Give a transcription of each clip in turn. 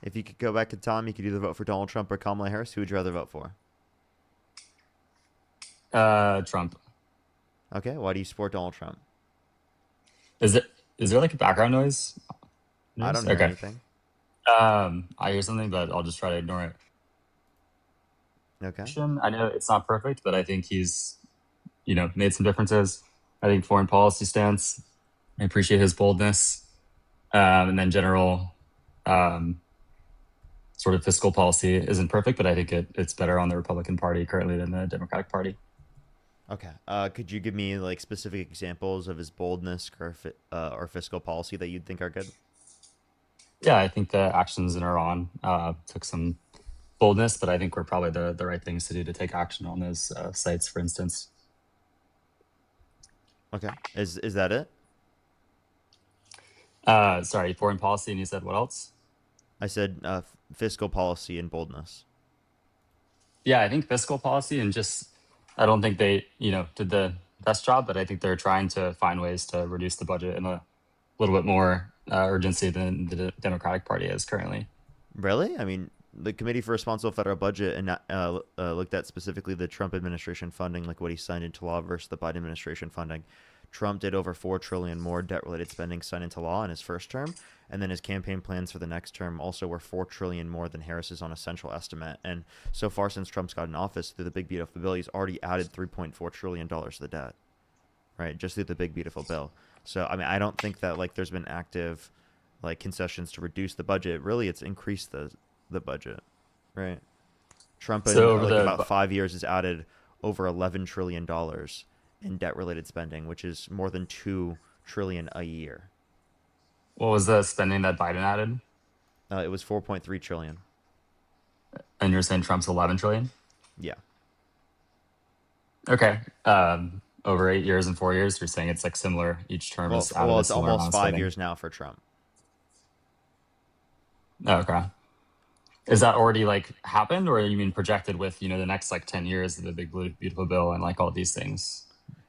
If you could go back in time, you could either vote for Donald Trump or Kamala Harris. Who would you rather vote for? Trump. Okay, why do you support Donald Trump? Is it? Is there like a background noise? I News? don't hear Okay. anything. I hear something, but I'll just try to ignore it. Okay. I know it's not perfect, but I think he's, made some differences. I think foreign policy stance. I appreciate his boldness, and then general um, sort of fiscal policy isn't perfect, but I think it's better on the Republican Party currently than the Democratic Party. Okay. Could you give me like specific examples of his boldness or fiscal policy that you'd think are good? Yeah, I think the actions in Iran took some boldness, but I think we're probably the right things to do to take action on those sites, for instance. Okay. Is that it? Sorry, foreign policy, and you said what else? I said fiscal policy and boldness. Yeah, I think fiscal policy and just I don't think they, did the best job, but I think they're trying to find ways to reduce the budget in a little bit more urgency than the Democratic Party is currently. Really? I mean, the Committee for Responsible Federal Budget and looked at specifically the Trump administration funding, like what he signed into law versus the Biden administration funding. Trump did over 4 trillion more debt-related spending signed into law in his first term, and then his campaign plans for the next term also were 4 trillion more than Harris's on a central estimate. And so far since Trump's got in office, through the Big Beautiful Bill, he's already added 3.4 trillion dollars to the debt, right? Just through the Big Beautiful Bill. So I mean, I don't think that like there's been active like concessions to reduce the budget. Really, it's increased the budget, right? Trump in So over like the about 5 years has added over 11 trillion dollars in debt related spending, which is more than 2 trillion a year. what was the spending that Biden added? It was 4.3 trillion. And you're saying Trump's 11 trillion? Yeah. Okay. Over 8 years and 4 years, you're saying it's like similar. Each term Well, has added well, a it's similar almost amount of 5 years spending. now for Trump. Oh, okay. Is that already like happened, or you mean projected with the next like 10 years of the big beautiful bill and like all these things,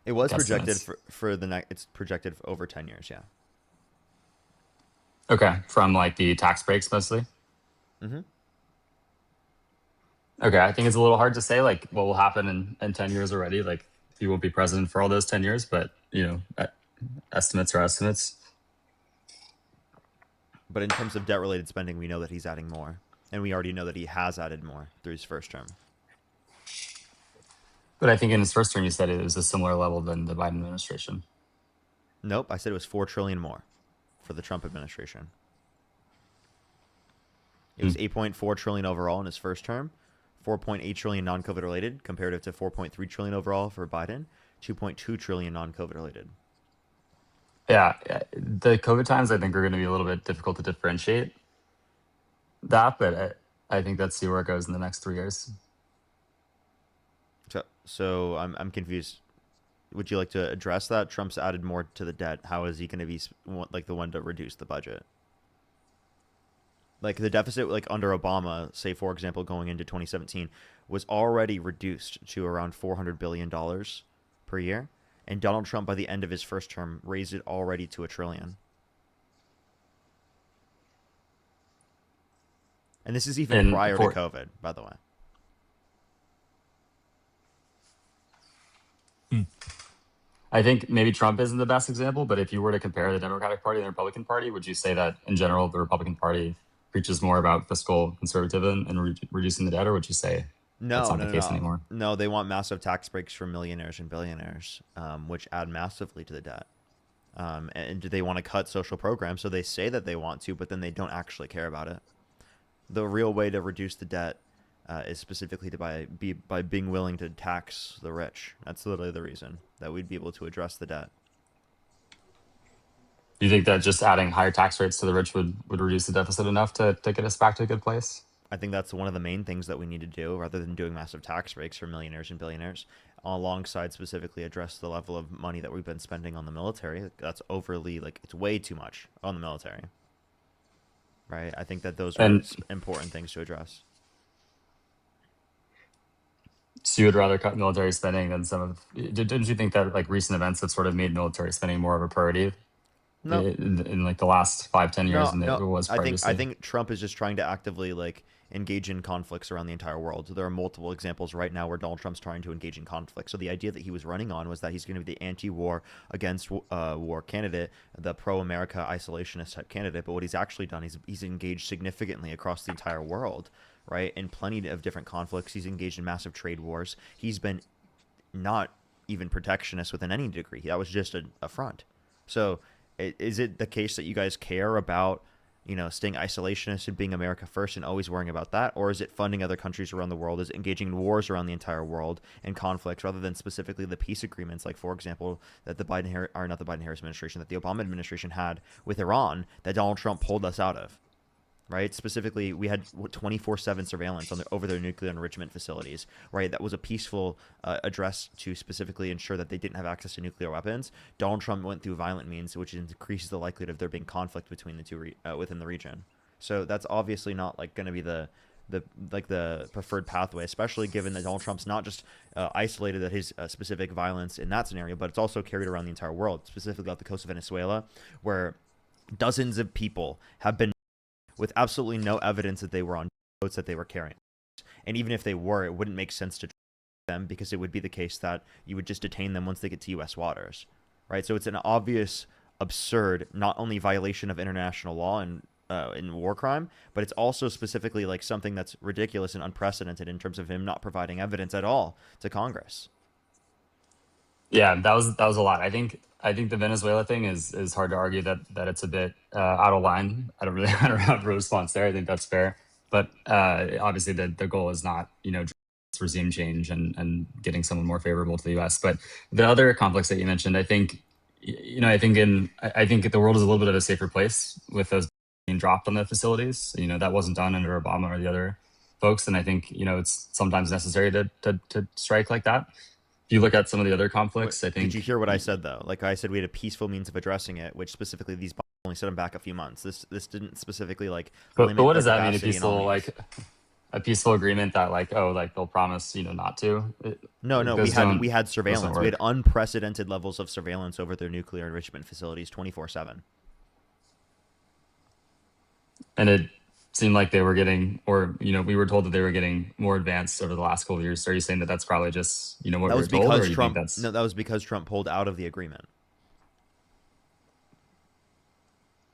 It was projected guesstimates? for the next. It's projected for over 10 years. Yeah. Okay, from like the tax breaks mostly. Mm-hmm. Okay, I think it's a little hard to say like what will happen in 10 years already. Like he won't be president for all those 10 years, but estimates are estimates. But in terms of debt related spending, we know that he's adding more, and we already know that he has added more through his first term. But I think in his first term, you said it was a similar level than the Biden administration. Nope, I said it was 4 trillion more for the Trump administration. It Hmm. was 8.4 trillion overall in his first term, 4.8 trillion non-COVID related, comparative to 4.3 trillion overall for Biden, 2.2 trillion non-COVID related. Yeah, the COVID times I think are going to be a little bit difficult to differentiate that, but I think let's see where it goes in the next 3 years. So I'm confused. Would you like to address that? Trump's added more to the debt. How is he going to be like the one to reduce the budget? Like the deficit, like under Obama, say for example, going into 2017, was already reduced to around $400 billion per year, and Donald Trump, by the end of his first term, raised it already to 1 trillion. And this is even And prior to for COVID, by the way. I think maybe Trump isn't the best example, but if you were to compare the Democratic Party and the Republican Party, would you say that in general the Republican Party preaches more about fiscal conservatism and reducing the debt, or would you say that's No, not the no, no, case no. anymore? No, they want massive tax breaks for millionaires and billionaires, which add massively to the debt. And they want to cut social programs, so they say that they want to, but then they don't actually care about it. The real way to reduce the debt is specifically by being willing to tax the rich. That's literally the reason that we'd be able to address the debt. Do you think that just adding higher tax rates to the rich would reduce the deficit enough to get us back to a good place? I think that's one of the main things that we need to do, rather than doing massive tax breaks for millionaires and billionaires, alongside specifically address the level of money that we've been spending on the military. That's overly, like, it's way too much on the military, right? I think that those are And important things to address. so you would rather cut military spending than some of? Didn't you think that like recent events have sort of made military spending more of a priority? No, in like the last 5-10 years no, than it no. was I previously. think Trump is just trying to actively like engage in conflicts around the entire world. So there are multiple examples right now where Donald Trump's trying to engage in conflict. So the idea that he was running on was that he's going to be the anti-war against war candidate, the pro-America isolationist type candidate. But what he's actually done, he's engaged significantly across the entire world, right? In plenty of different conflicts. He's engaged in massive trade wars. He's been not even protectionist within any degree. That was just a front. So is it the case that you guys care about, staying isolationist and being America first and always worrying about that? Or is it funding other countries around the world, is engaging in wars around the entire world and conflicts rather than specifically the peace agreements, like, for example, that not the Biden-Harris administration, that the Obama administration had with Iran that Donald Trump pulled us out of? Right? Specifically, we had 24/7 surveillance over their nuclear enrichment facilities. Right? That was a peaceful address to specifically ensure that they didn't have access to nuclear weapons. Donald Trump went through violent means, which increases the likelihood of there being conflict between the two within the region. So that's obviously not like going to be the preferred pathway, especially given that Donald Trump's not just isolated at his specific violence in that scenario, but it's also carried around the entire world, specifically off the coast of Venezuela, where dozens of people have been with absolutely no evidence that they were on boats that they were carrying. And even if they were, it wouldn't make sense to them because it would be the case that you would just detain them once they get to U.S. waters, right? So it's an obvious, absurd, not only violation of international law and in war crime, but it's also specifically like something that's ridiculous and unprecedented in terms of him not providing evidence at all to Congress. Yeah, that was a lot. I think the Venezuela thing is hard to argue that it's a bit out of line. I don't really I don't have a response there. I think that's fair, but obviously the goal is not regime change and getting someone more favorable to the U.S. But the other conflicts that you mentioned, I think I think the world is a little bit of a safer place with those being dropped on the facilities. That wasn't done under Obama or the other folks, and I think it's sometimes necessary to strike like that. If you look at some of the other conflicts, I Did you think. hear what I said though? Like I said, we had a peaceful means of addressing it, which specifically these bombs only set them back a few months. This didn't specifically like But limit what their does that mean? capacity in all means. A peaceful agreement that like, oh, like they'll promise not to. No, no, Those we had those don't surveillance. We had work. unprecedented levels of surveillance over their nuclear enrichment facilities 24/7. And it seemed like they were getting, or we were told that they were getting more advanced over the last couple of years. Are you saying that that's probably just what That we was were told, or because you think Trump that's? no, that was because Trump pulled out of the agreement.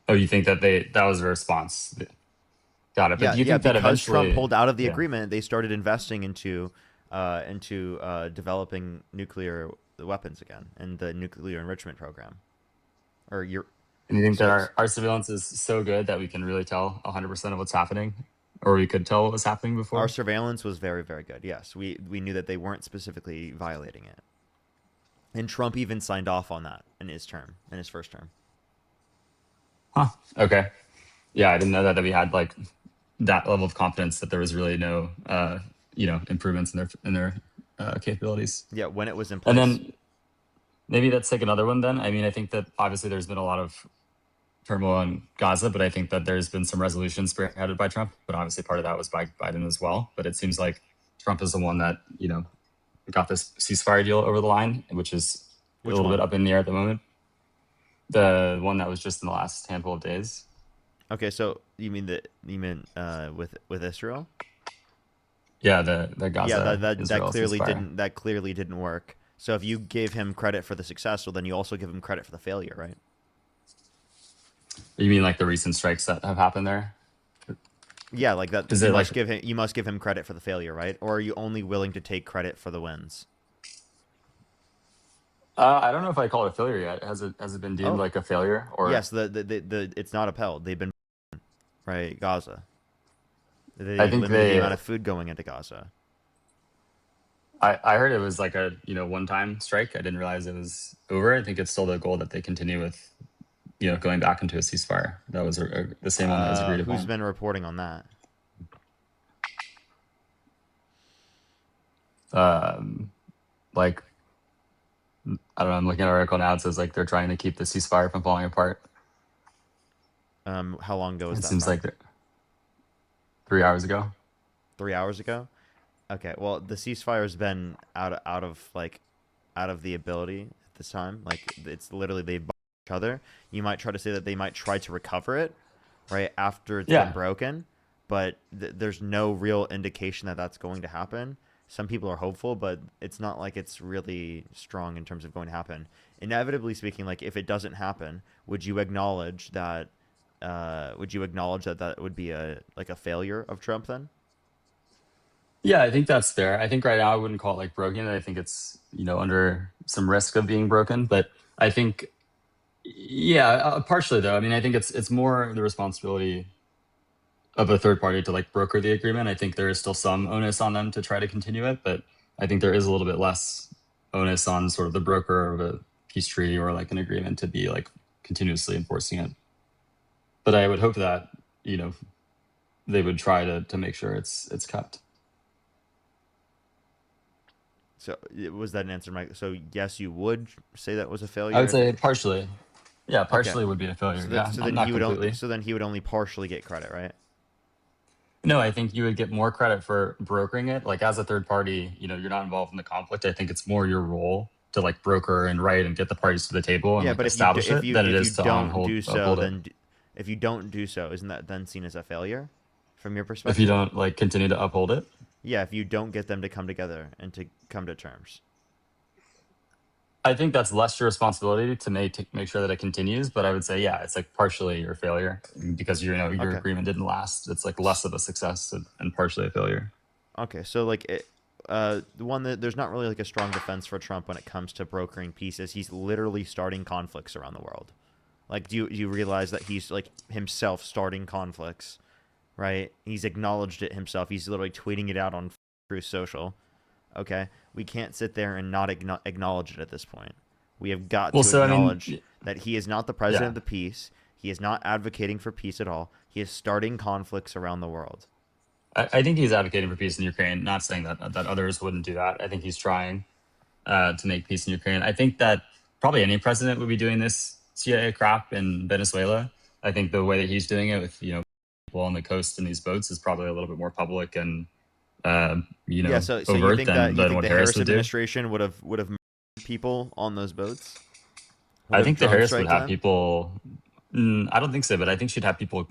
Oh, you think that was a response? Got it. But Yeah, do you yeah, think that because Trump eventually? pulled out of the Yeah. agreement, they started investing into developing nuclear weapons again and the nuclear enrichment program. Or your And you think that so our surveillance is so good that we can really tell 100% of what's happening, or we could tell what was happening our before? surveillance was very, very good. Yes, we knew that they weren't specifically violating it, and Trump even signed off on that in his first term. Huh. Okay. Yeah, I didn't know that we had like that level of confidence that there was really no improvements in their capabilities. Yeah, when it was in And place. then maybe let's take another one then. I mean, I think that obviously there's been a lot of turmoil in Gaza, but I think that there's been some resolutions spearheaded by Trump. But obviously part of that was by Biden as well. But it seems like Trump is the one that got this ceasefire deal over the line, which is a Which little bit one? up in the air at the moment. The one that was just in the last handful of days. Okay, so you mean with Israel? Yeah, the Yeah, Gaza Israel ceasefire. that clearly didn't work. So if you gave him credit for the success, well, then you also give him credit for the failure, right? You mean like the recent strikes that have happened there? Yeah, like that. Is it like You must give him credit for the failure, right? Or are you only willing to take credit for the wins? I don't know if I call it a failure yet. Has it been deemed Oh, like a failure or? yes. The it's not upheld. They've been right Gaza. I They've think limited the they. amount of food going into Gaza. I heard it was like a one time strike. I didn't realize it was over. I think it's still the goal that they continue with going back into a ceasefire. That was the same one that was agreed Who's upon. been reporting on that? Um, like I don't know. I'm looking at an article now. It says like they're trying to keep the ceasefire from falling apart. How long ago was It that seems from? like 3 hours ago. 3 hours ago. Okay. Well, the ceasefire's been out of the ability at this time. Like it's literally they bombed each each other, you might try to say that they might try to recover it, right, after it's been Yeah. broken, but there's no real indication that that's going to happen. Some people are hopeful, but it's not like it's really strong in terms of going to happen. Inevitably speaking, like if it doesn't happen, would you acknowledge that? Would you acknowledge that that would be a like a failure of Trump then? Yeah, I think that's fair. I think right now I wouldn't call it like broken. I think it's, under some risk of being broken. But I think, yeah, partially though. I mean, I think it's more the responsibility of a third party to like broker the agreement. I think there is still some onus on them to try to continue it, but I think there is a little bit less onus on sort of the broker of a peace treaty or like an agreement to be like continuously enforcing it. But I would hope that, you know, they would try to make sure it's kept. So was that an answer, Mike? So yes, you would say that was a I would failure. say partially. Yeah, Okay. partially would be a failure. So that Yeah, not completely. so then he would only partially get credit, right? No, I think you would get more credit for brokering it. Like as a third party, you're not involved in the conflict. I think it's more your role to like broker and write and get the parties to the table and Yeah, like but establish it than it if you is to don't do so, uphold it. then if you don't do so, isn't that then seen as a failure from your If you perspective? don't like continue to uphold it. Yeah, if you don't get them to come together and to come to terms. I think that's less your responsibility to make sure that it continues. But I would say, yeah, it's like partially your failure because your Okay. agreement didn't last. It's like less of a success and partially a failure. Okay, so like the one that there's not really like a strong defense for Trump when it comes to brokering peace. He's literally starting conflicts around the world. Like, do you realize that he's like himself starting conflicts, right? He's acknowledged it himself. He's literally tweeting it out on Truth Social. Okay, we can't sit there and not acknowledge it at this point. We have got Well, to so I acknowledge mean, that he is not the president yeah. of the peace. He is not advocating for peace at all. He is starting conflicts around the world. I think he's advocating for peace in Ukraine. Not saying that others wouldn't do that. I think he's trying to make peace in Ukraine. I think that probably any president would be doing this CIA crap in Venezuela. I think the way that he's doing it with people on the coast in these boats is probably a little bit more public and Yeah, so you overt think that than what the Harris Harris would do. administration would have murdered people on those boats? Would I have think the drone Harris would striked have them? people. I don't think so, but I think she'd have people.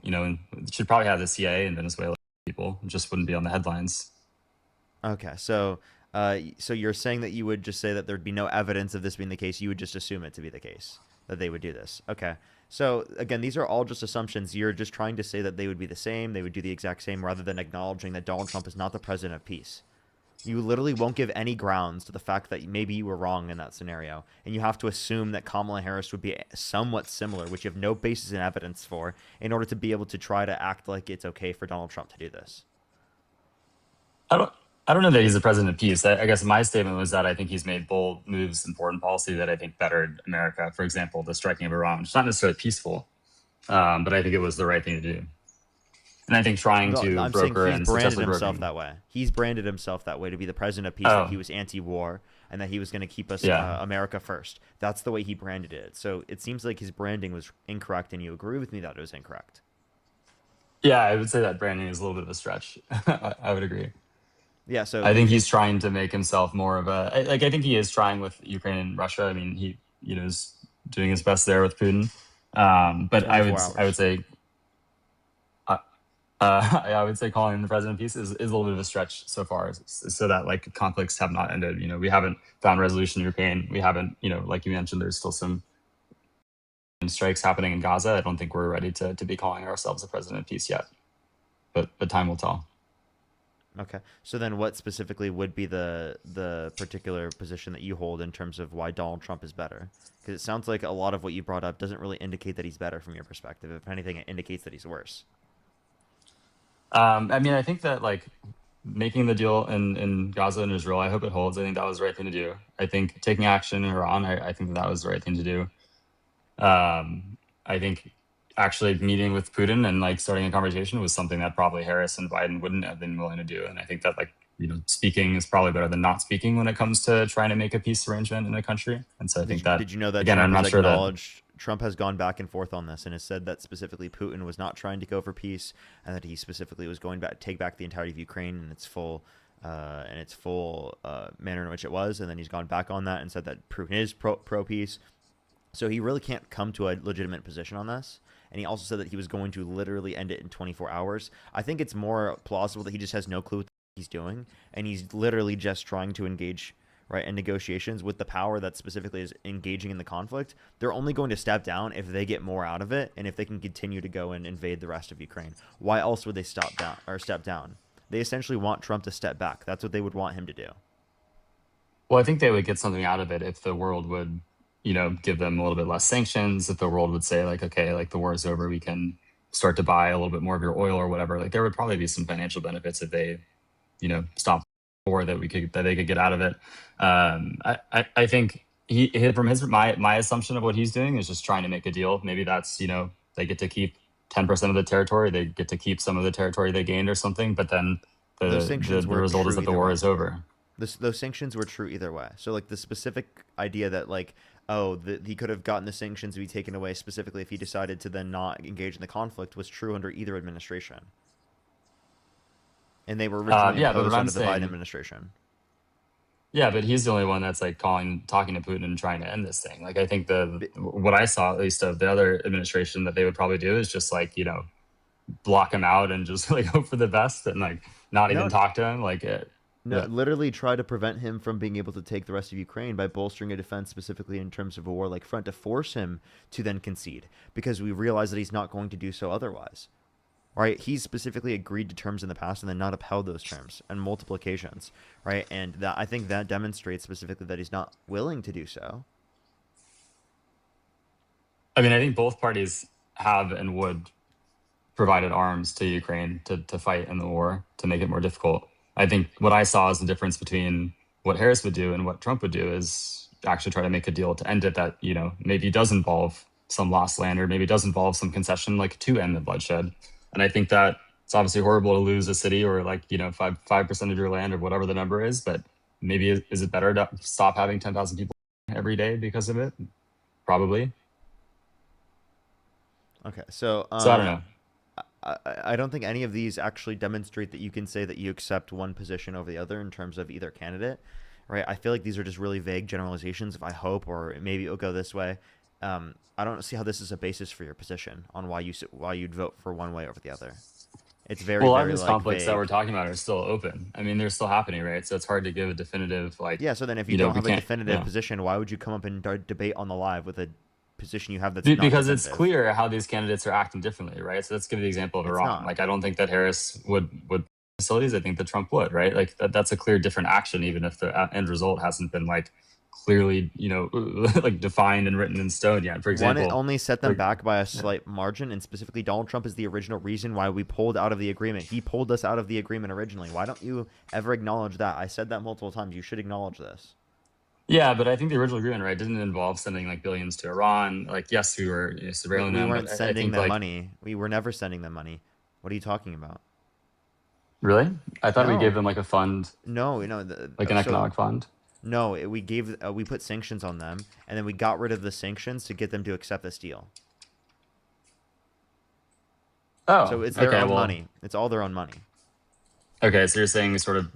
She'd probably have the CIA in Venezuela. People it just wouldn't be on the headlines. Okay, so you're saying that you would just say that there'd be no evidence of this being the case. You would just assume it to be the case that they would do this. Okay. So again, these are all just assumptions. You're just trying to say that they would be the same, they would do the exact same, rather than acknowledging that Donald Trump is not the president of peace. You literally won't give any grounds to the fact that maybe you were wrong in that scenario, and you have to assume that Kamala Harris would be somewhat similar, which you have no basis in evidence for, in order to be able to try to act like it's okay for Donald Trump to do this. I don't. I don't know that he's the president of peace. I guess my statement was that I think he's made bold moves in foreign policy that I think bettered America. For example, the striking of Iran, which is not necessarily peaceful, but I think it was the right thing to do. And I think trying No, to I'm saying broker he's and branded successfully himself brokering. that way. He's branded himself that way to be the president of peace, that he Oh, was anti-war, and that he was going to keep us yeah. America first. That's the way he branded it. So it seems like his branding was incorrect, and you agree with me that it was incorrect. Yeah, I would say that branding is a little bit of a stretch. I would agree. Yeah. So I you think think he's trying to make himself more of like I think he is trying with Ukraine and Russia. I mean, he is doing his best there with Putin. But I would 24 I would hours? say I would say calling him the president of peace is a little bit of a stretch so far, so that like conflicts have not ended. We haven't found resolution in Ukraine. We haven't, like you mentioned, there's still some strikes happening in Gaza. I don't think we're ready to be calling ourselves the president of peace yet, but time will tell. Okay. So then, what specifically would be the particular position that you hold in terms of why Donald Trump is better? Because it sounds like a lot of what you brought up doesn't really indicate that he's better from your perspective. If anything, it indicates that he's worse. I mean, I think that like making the deal in Gaza and Israel, I hope it holds. I think that was the right thing to do. I think taking action in Iran, I think that was the right thing to do. I think actually meeting with Putin and like starting a conversation was something that probably Harris and Biden wouldn't have been willing to do. And I think that like, speaking is probably better than not speaking when it comes to trying to make a peace arrangement in a country. And so I think that, Did you know that again, I'm Trump has not sure that, acknowledged Trump has gone back and forth on this and has said that specifically Putin was not trying to go for peace, and that he specifically was going back take back the entirety of Ukraine in its full manner in which it was, and then he's gone back on that and said that Putin is pro peace. So he really can't come to a legitimate position on this. And he also said that he was going to literally end it in 24 hours. I think it's more plausible that he just has no clue what he's doing, and he's literally just trying to engage right in negotiations with the power that specifically is engaging in the conflict. They're only going to step down if they get more out of it, and if they can continue to go and invade the rest of Ukraine. Why else would they stop down or step down? They essentially want Trump to step back. That's what they would want him to do. Well, I think they would get something out of it if the world would, give them a little bit less sanctions. If the world would say like, okay, like the war is over, we can start to buy a little bit more of your oil or whatever. Like there would probably be some financial benefits if they, stop the war that they could get out of it. I think my assumption of what he's doing is just trying to make a deal. Maybe that's they get to keep 10% of the territory, they get to keep some of the territory they gained or something. But then the result is that the war is over. Those sanctions were true either way. So like the specific idea that like, oh, he could have gotten the sanctions to be taken away specifically if he decided to then not engage in the conflict was true under either administration. And they were originally imposed under the Biden administration. Yeah, but he's the only one that's like talking to Putin and trying to end this thing. Like I think what I saw at least of the other administration that they would probably do is just like block him out and just like hope for the best and like not even talk to him. Like literally try to prevent him from being able to take the rest of Ukraine by bolstering a defense specifically in terms of a warlike front to force him to then concede, because we realize that he's not going to do so otherwise. Right? He's specifically agreed to terms in the past and then not upheld those terms on multiple occasions. Right? And I think that demonstrates specifically that he's not willing to do so. I mean, I think both parties have and would provided arms to Ukraine to fight in the war to make it more difficult. I think what I saw as the difference between what Harris would do and what Trump would do is actually try to make a deal to end it that, maybe does involve some lost land or maybe does involve some concession, like to end the bloodshed. And I think that it's obviously horrible to lose a city or like, 5% of your land or whatever the number is, but maybe is it better to stop having 10,000 people every day because of it? Probably. Okay. So I don't know. I don't think any of these actually demonstrate that you can say that you accept one position over the other in terms of either candidate, right? I feel like these are just really vague generalizations of I hope or maybe it'll go this way. I don't see how this is a basis for your position on why you'd vote for one way over the other. It's very well. A lot very of these conflicts that we're talking about are still open. I mean, they're still happening, right? So it's hard to give a definitive like. Yeah. So then, if you don't have a definitive position, why would you come up and debate on the live with a position you have that's not because definitive? It's clear how these candidates are acting differently, right? So let's give the example of Iran. Like I don't think that Harris would facilities. I think that Trump would, right? Like that's a clear different action, even if the end result hasn't been like clearly, like defined and written in stone yet. For example, one, it only set them back by a slight margin, and specifically Donald Trump is the original reason why we pulled out of the agreement. He pulled us out of the agreement originally. Why don't you ever acknowledge that? I said that multiple times. You should acknowledge this. Yeah, but I think the original agreement, right, didn't involve sending like billions to Iran. Like, yes, we were surveilling them. We weren't sending them money. We were never sending them money. What are you talking about? Really? I thought we gave them like a fund. No, like an economic fund. No, we put sanctions on them, and then we got rid of the sanctions to get them to accept this deal. Oh, so it's their own money. It's all their own money. Okay, so you're saying we sort of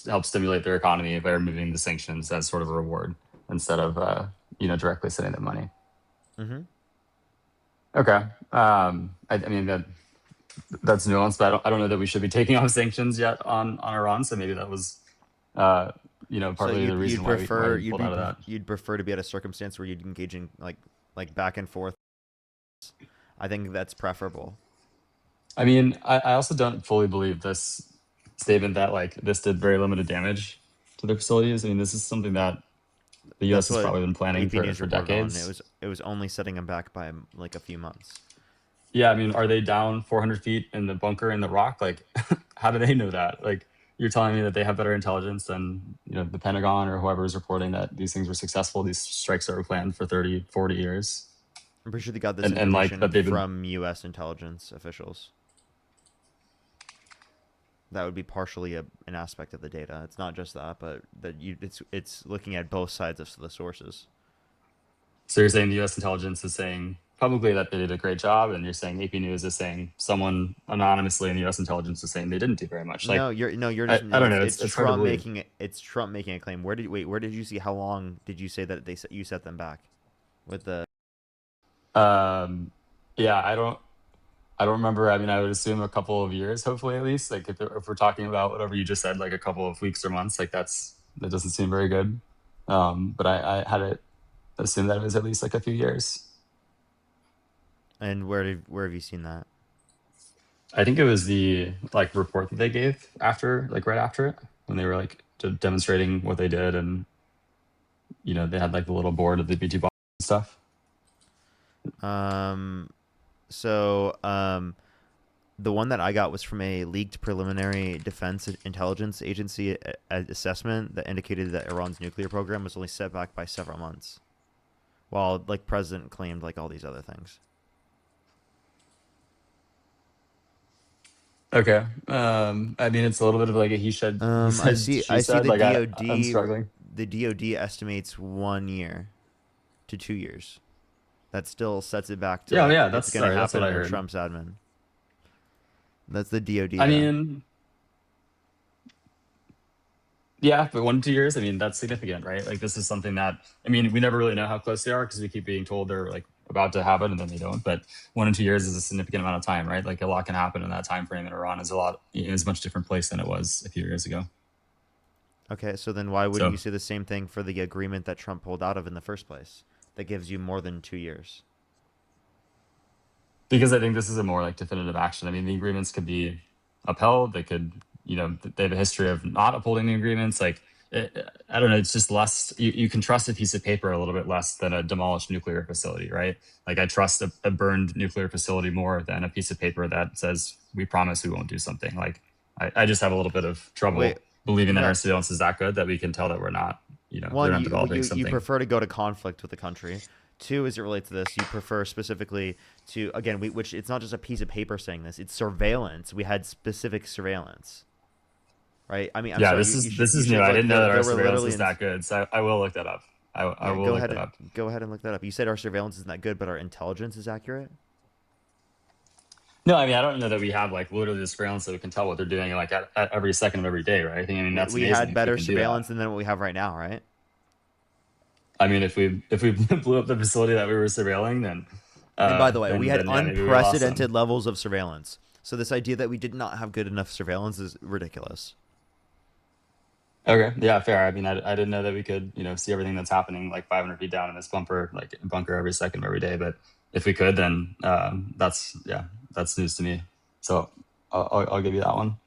help stimulate their economy by removing the sanctions as sort of a reward instead of directly sending them money. Mm-hmm. Okay. I mean that's nuanced, but I don't know that we should be taking off sanctions yet on Iran. So maybe that was partly the reason why we pulled out of that. You'd prefer to be at a circumstance where you'd engage in like back and forth. I think that's preferable. I mean, I also don't fully believe this statement that like this did very limited damage to the facilities. I mean, this is something that the U.S. has probably been planning for decades. It was only setting them back by like a few months. Yeah, I mean, are they down 400 feet in the bunker in the rock? Like, how do they know that? Like, you're telling me that they have better intelligence than the Pentagon or whoever is reporting that these things were successful. These strikes that were planned for 30, 40 years. I'm pretty sure they got this information from U.S. intelligence officials. That would be partially an aspect of the data. It's not just that, but it's looking at both sides of the sources. So you're saying the U.S. intelligence is saying publicly that they did a great job, and you're saying AP News is saying someone anonymously in the U.S. intelligence is saying they didn't do very much. Like, you're just. I don't know. It's Trump making it. It's Trump making a claim. Where did you see? How long did you say that you set them back with the? Um, yeah, I don't remember. I mean, I would assume a couple of years, hopefully at least. Like if we're talking about whatever you just said, like a couple of weeks or months, like that doesn't seem very good. But I had it assumed that it was at least like a few years. And where have you seen that? I think it was the like report that they gave after, like right after it, when they were like demonstrating what they did, and they had like the little board of the BT bomb and stuff. Um, so the one that I got was from a leaked preliminary defense intelligence agency assessment that indicated that Iran's nuclear program was only set back by several months, while like president claimed like all these other things. Okay. I mean, it's a little bit of like a he I said, see. she I see said. the Like I'm DoD. struggling. The DoD estimates 1 year to 2 years. That still sets it back to Yeah, like yeah. it's That's going to sorry. That's happen what I under heard. Trump's admin. That's the DoD I though. mean, yeah, but 1 to 2 years. I mean, that's significant, right? Like this is something that I mean, we never really know how close they are because we keep being told they're like about to happen and then they don't. But 1 and 2 years is a significant amount of time, right? Like a lot can happen in that time frame, and Iran is is a much different place than it was a few years ago. Okay, so then why wouldn't So you say the same thing for the agreement that Trump pulled out of in the first place? That gives you more than 2 years. because I think this is a more like definitive action. I mean, the agreements could be upheld. They could, they have a history of not upholding the agreements. Like, I don't know. It's just less. You can trust a piece of paper a little bit less than a demolished nuclear facility, right? Like, I trust a burned nuclear facility more than a piece of paper that says we promise we won't do something. Like, I just have a little bit of Wait, trouble believing that no. our surveillance is that good that we can tell that we're not. They're One, not you developing you you something. prefer to go to conflict with the country. Two, as it relates to this, you prefer specifically to again, which it's not just a piece of paper saying this; it's surveillance. We had specific surveillance, right? I mean, I'm Yeah, sorry, this is you should new. have I looked. didn't know that There our were surveillance literally is that good, so I will look that up. I yeah. will look that up. Go ahead and look that up. You said our surveillance isn't that good, but our intelligence is accurate. No, I mean, I don't know that we have like literally the surveillance that we can tell what they're doing like at every second of every day, right? I mean, that's We amazing had if we better can do that. surveillance than what we have right now, right? I mean, if we blew up the facility that we were surveilling, And by the way, we had then yeah, maybe we lost unprecedented them. levels of surveillance. So this idea that we did not have good enough surveillance is ridiculous. Okay, yeah, fair. I mean, I didn't know that we could see everything that's happening like 500 feet down in this bunker every second of every day. But if we could, then that's news to me. So I'll give you that one.